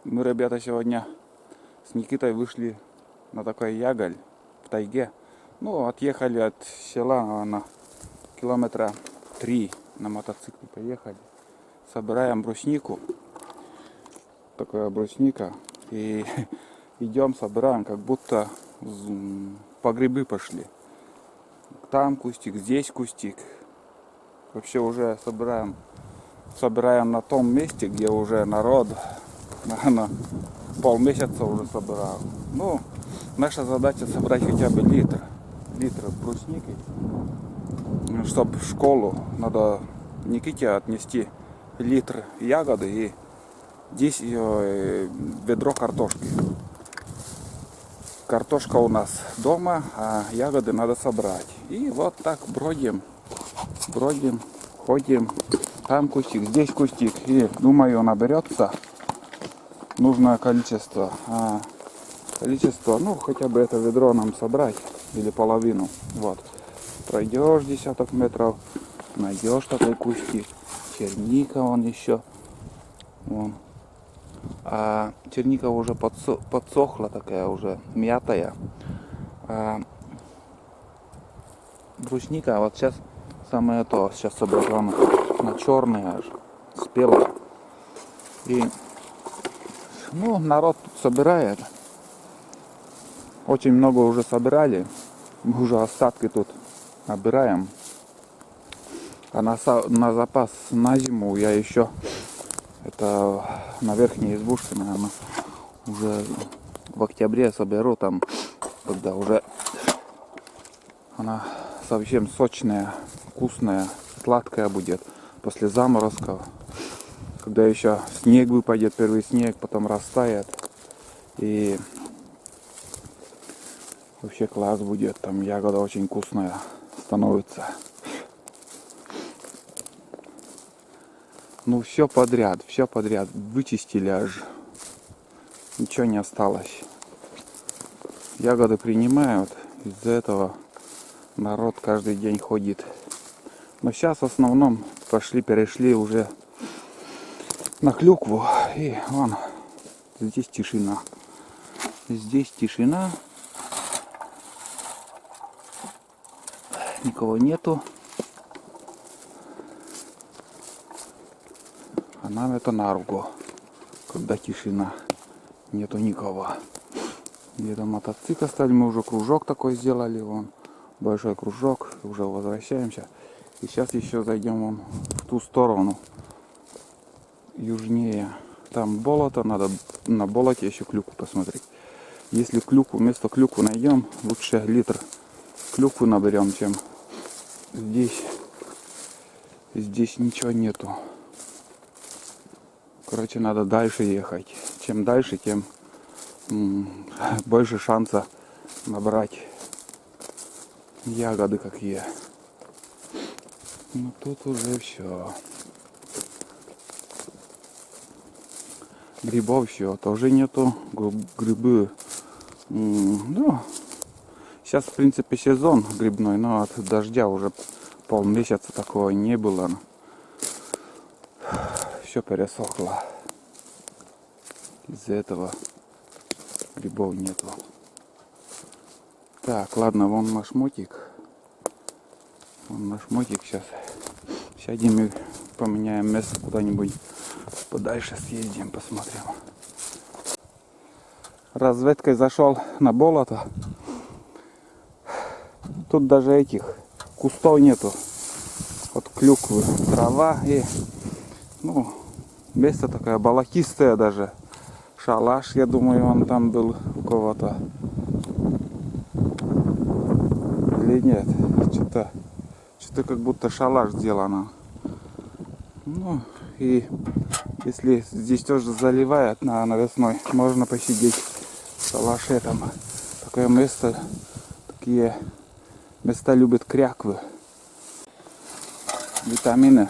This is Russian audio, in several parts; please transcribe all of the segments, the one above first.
Мы, ребята, сегодня с Никитой вышли на такой яголь в тайге. Ну, отъехали от села на километра 3 на мотоцикле поехали. Собираем бруснику. Такая брусника. И идем, собираем, как будто по грибы пошли. Там кустик, здесь кустик. Вообще уже собираем на том месте, где уже народ на полмесяца уже собирал. Ну, наша задача собрать хотя бы литр брусники, чтобы в школу надо Никите отнести литр ягоды и 10 ведро картошки. Картошка у нас дома, а ягоды надо собрать. И вот так бродим, ходим. Там кустик, здесь кустик. И думаю, наберется нужное количество. Ну, хотя бы это ведро нам собрать. Или половину. Вот. Пройдешь десяток метров, найдешь такой кустик. Черника вон еще. Вон. А черника уже подсохла, такая уже мятая. А брусника вот сейчас самое то. Сейчас собрала на черная аж. Спела. И ну, народ тут собирает. Очень много уже собирали. Мы уже остатки тут набираем. А на запас на зиму я еще это на верхней избушке, наверное, уже в октябре соберу, там, когда уже она совсем сочная, вкусная, сладкая будет после заморозков. Когда еще снег выпадет, первый снег, потом растает. И вообще класс будет, там ягода очень вкусная становится. Ну все подряд, вычистили аж. Ничего не осталось. Ягоды принимают, из-за этого народ каждый день ходит. Но сейчас в основном перешли уже на клюкву. И вон, здесь тишина. Здесь тишина. Никого нету. А нам это на руку, когда тишина, нету никого. Где-то мотоцикл стали, мы уже кружок такой сделали, вон, большой кружок, уже возвращаемся. И сейчас еще зайдем вон в ту сторону, южнее. Там болото, надо на болоте еще клюкву посмотреть. Если вместо клюквы найдем, лучше литр клюквы наберем, чем здесь. Здесь ничего нету. Короче, надо дальше ехать. Чем дальше, тем больше шанса набрать ягоды какие. Ну тут уже все. Грибов все тоже нету. Грибы. Ну, сейчас в принципе сезон грибной, но от дождя уже полмесяца такого не было. Все пересохло. Из-за этого грибов нету. Так, ладно, вон наш мотик. Сейчас сядем и поменяем место куда-нибудь подальше, съездим, посмотрим. Разведкой зашел на болото. Тут даже этих кустов нету. Вот клюквы, трава и ну, место такое болотистое даже. Шалаш, я думаю, он там был у кого-то. Или нет? Что-то как будто шалаш сделано. Ну, и если здесь тоже заливает на весной, можно посидеть в шалаше там. Такое место, такие места любят кряквы. Витамины.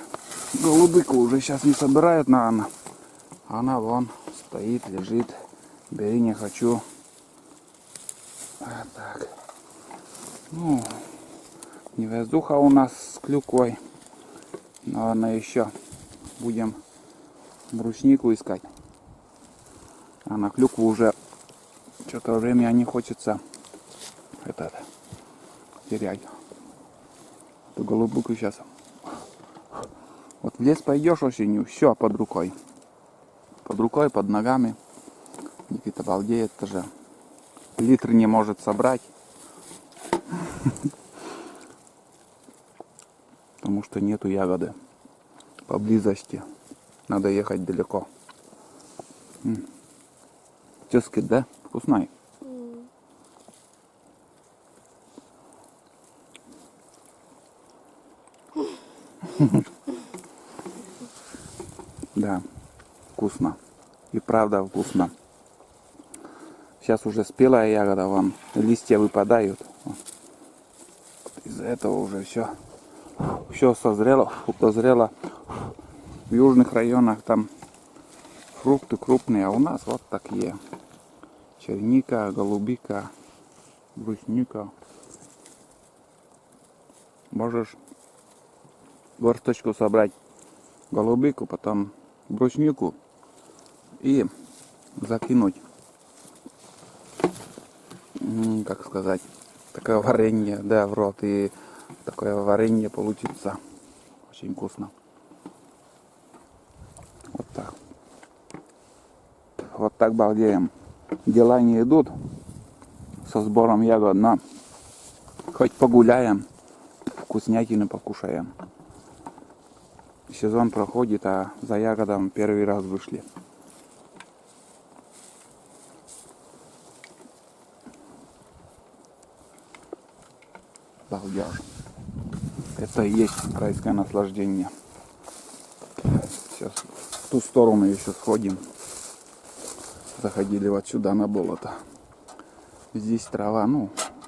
Голубику уже сейчас не собирают, наверное. Она вон стоит, лежит. Бери, не хочу. Вот так. Ну, невезуха у нас с клюквой. Наверное, еще будем бруснику искать. А на клюкву уже что-то время не хочется терять. Эту голубуку сейчас. Вот в лес пойдешь осенью, все под рукой. Под рукой, под ногами. Никита балдеет тоже. Литр не может собрать. Потому что нету ягоды поблизости. Надо ехать далеко. Ческит, да? Вкусный. Да, вкусно. И правда вкусно. Сейчас уже спелая ягода, вон листья выпадают. Из-за этого уже все созрело, дозрело. В южных районах там фрукты крупные, а у нас вот такие. Черника, голубика, брусника. Можешь горсточку собрать голубику, потом бруснику и закинуть, как сказать, такое варенье, да, в рот, и такое варенье получится очень вкусно. Вот так. Вот так балдеем. Дела не идут со сбором ягод, но хоть погуляем, вкуснятины покушаем. Сезон проходит, а за ягодом первый раз вышли. Балдеж. Это и есть райское наслаждение. Сейчас в ту сторону еще сходим. Заходили вот сюда на болото. Здесь трава,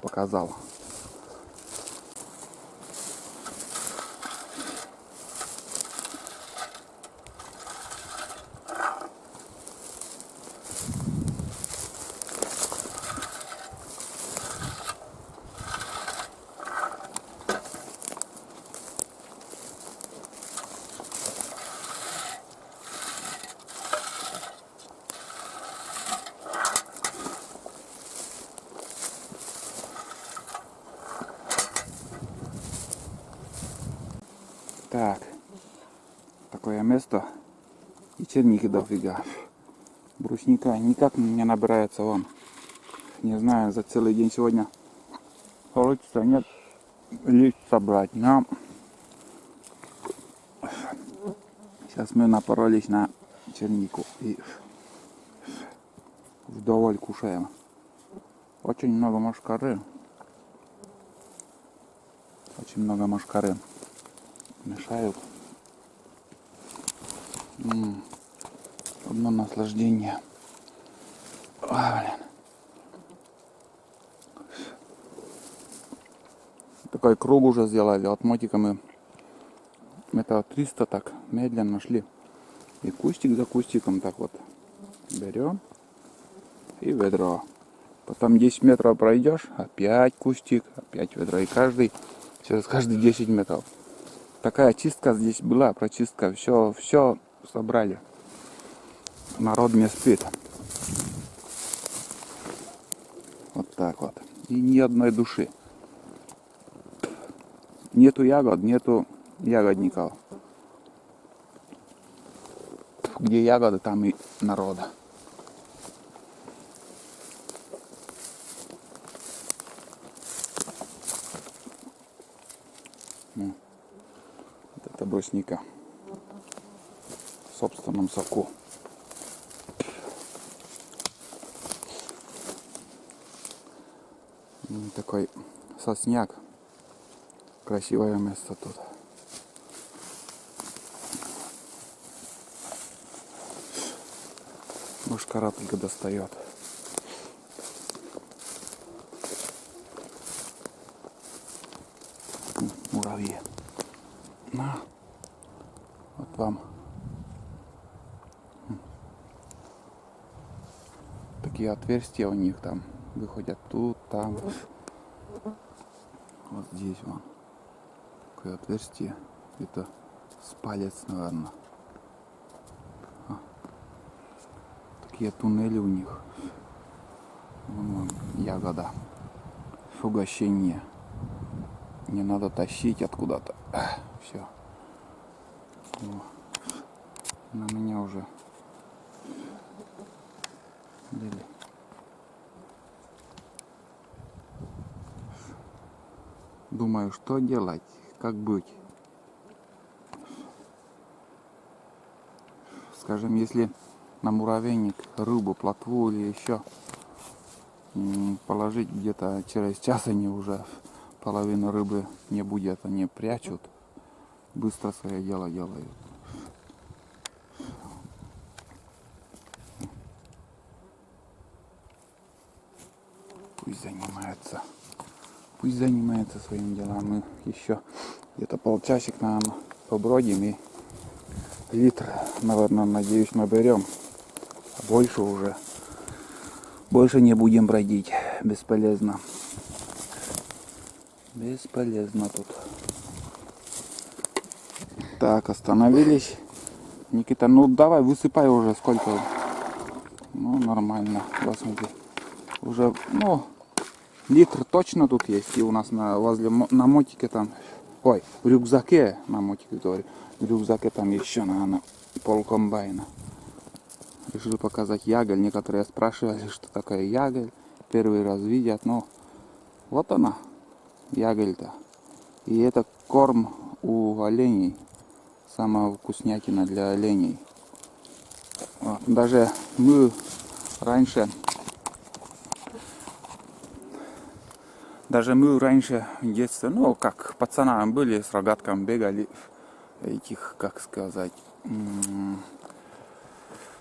показал. Так, такое место, и черники дофига. Брусника никак не набирается вон. Не знаю, за целый день сегодня получится, нет, лист собрать. Но сейчас мы напоролись на чернику и вдоволь кушаем. Очень много мошкары. Очень много мошкары. Мешают. Одно наслаждение. Блин. Такой круг уже сделали. От мотика мы метров 300 так медленно шли. И кустик за кустиком так вот берем и ведро. Потом 10 метров пройдешь, опять кустик, опять ведро. И через каждые 10 метров. Такая чистка здесь была, прочистка, все собрали. Народ не спит. Вот так вот. И ни одной души. Нету ягод, нету ягодников. Где ягоды, там и народа. Вот это брусника в собственном соку. Такой сосняк. Красивое место тут. Мушкара только достает. Муравьи. На. Вот вам. Такие отверстия у них там. Выходят тут, там. Вот здесь вон. Такое отверстие. Это с палец, наверное. такие туннели у них. Вон ягода. Угощение. Не надо тащить откуда-то. Все. На меня уже. Думаю, что делать, как быть. Скажем, если на муравейник рыбу, плотву или еще положить где-то через час, они уже половину рыбы не будет, они прячут, быстро свое дело делают. Пусть занимается своим делом. Мы еще где-то полчасик, наверное, побродим и литр, наверное, надеюсь, наберем. Больше уже. Больше не будем бродить. Бесполезно. Бесполезно тут. Так, остановились. Никита, ну давай, высыпай уже сколько. Ну, нормально. Посмотри. Уже, ну, литр точно тут есть. И у нас на мотике там, ой, в рюкзаке, на мотике говорю, в рюкзаке там еще, наверное, полкомбайна. Решил показать яголь. Некоторые спрашивали, что такое яголь. Первый раз видят, но вот она, яголь-то. И это корм у оленей. Самая вкуснятина для оленей. Вот. Даже мы раньше в детстве, ну, как пацанами были, с рогатками бегали, этих, как сказать,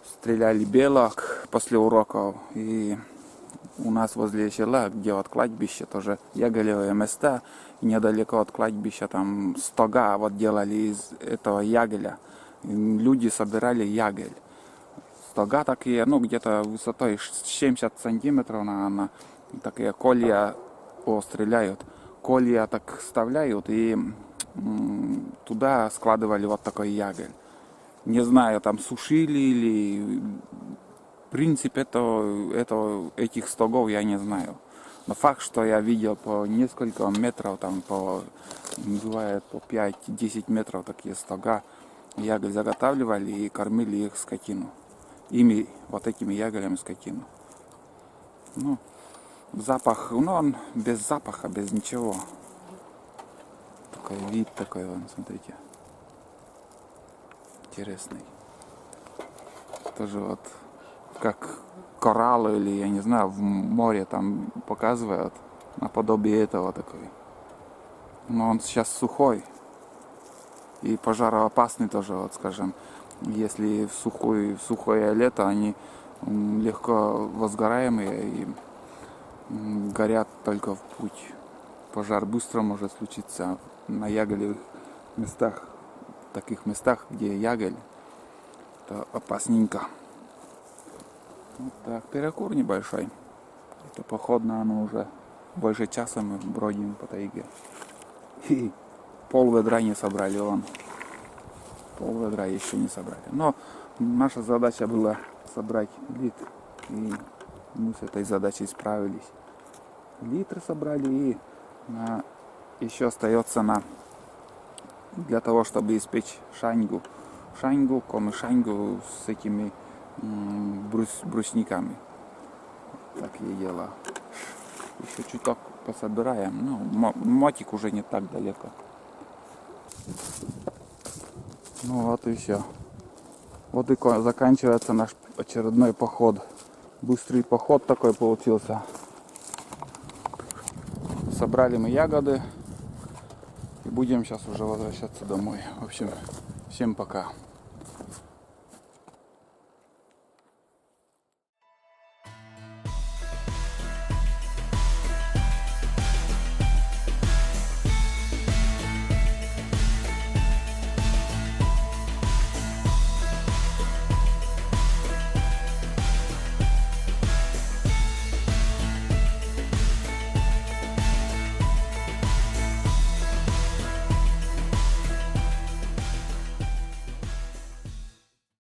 стреляли белок после уроков. И у нас возле села, где вот кладбище, тоже яголевые места, недалеко от кладбища там стога вот делали из этого яголя. И люди собирали яголь. Стога такие, ну, где-то высотой 70 сантиметров, наверное, такие колья стреляют. Колья так вставляют и туда складывали вот такой яголь. Не знаю, там сушили или принцип этих стогов я не знаю. Но факт, что я видел по несколько метров, там бывает по 5-10 метров такие стога, яголь заготавливали и кормили их скотину. Ими, вот этими яголями скотину. Ну, запах, ну он без запаха, без ничего. Такой вид такой, вон, смотрите. Интересный. Тоже вот как кораллы или, я не знаю, в море там показывают, наподобие этого такой. Но он сейчас сухой и пожароопасный тоже, вот скажем. Если в сухое лето, они легко возгораемые и горят только в путь. Пожар быстро может случиться на яголевых местах, таких местах, где яголь, это опасненько. Вот так, перекур небольшой. Это поход, наверное, уже больше часа мы бродим по тайге. И пол ведра не собрали, вон. Пол ведра еще не собрали. Но наша задача была собрать литр. И мы с этой задачей справились. Литр собрали и еще остается для того, чтобы испечь шаньгу. Шаньгу с этими брусниками. Такие дела. Еще чуток пособираем. Ну, мотик уже не так далеко. Ну вот и все. Вот и заканчивается наш очередной поход. Быстрый поход такой получился. Собрали мы ягоды. И будем сейчас уже возвращаться домой. В общем, всем пока.